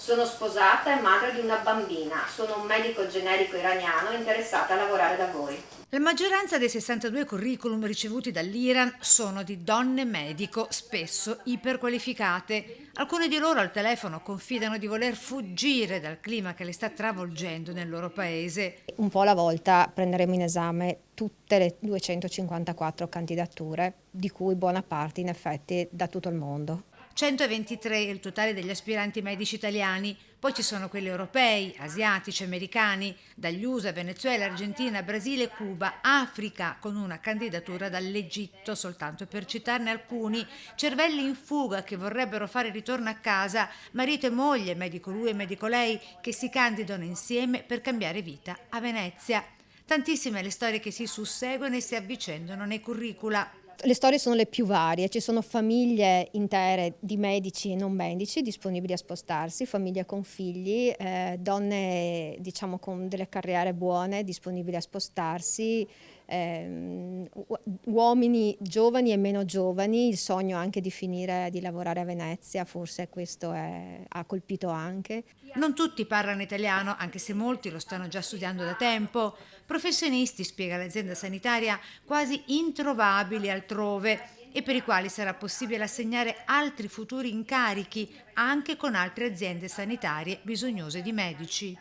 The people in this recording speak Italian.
Sono sposata e madre di una bambina. Sono un medico generico iraniano interessato a lavorare da voi. La maggioranza dei 62 curriculum ricevuti dall'Iran sono di donne medico, spesso iperqualificate. Alcune di loro al telefono confidano di voler fuggire dal clima che le sta travolgendo nel loro paese. Un po' alla volta prenderemo in esame tutte le 254 candidature, di cui buona parte in effetti da tutto il mondo. 123 il totale degli aspiranti medici italiani, poi ci sono quelli europei, asiatici, americani, dagli USA, Venezuela, Argentina, Brasile, Cuba, Africa, con una candidatura dall'Egitto, soltanto per citarne alcuni, cervelli in fuga che vorrebbero fare ritorno a casa, marito e moglie, medico lui e medico lei, che si candidano insieme per cambiare vita a Venezia. Tantissime le storie che si susseguono e si avvicendano nei curricula. Le storie sono le più varie, ci sono famiglie intere di medici e non medici disponibili a spostarsi, famiglie con figli, donne diciamo con delle carriere buone disponibili a spostarsi, uomini giovani e meno giovani, il sogno anche di finire di lavorare a Venezia, forse questo ha colpito anche. Non tutti parlano italiano, anche se molti lo stanno già studiando da tempo. Professionisti, spiega l'azienda sanitaria, quasi introvabili altrove e per i quali sarà possibile assegnare altri futuri incarichi anche con altre aziende sanitarie bisognose di medici.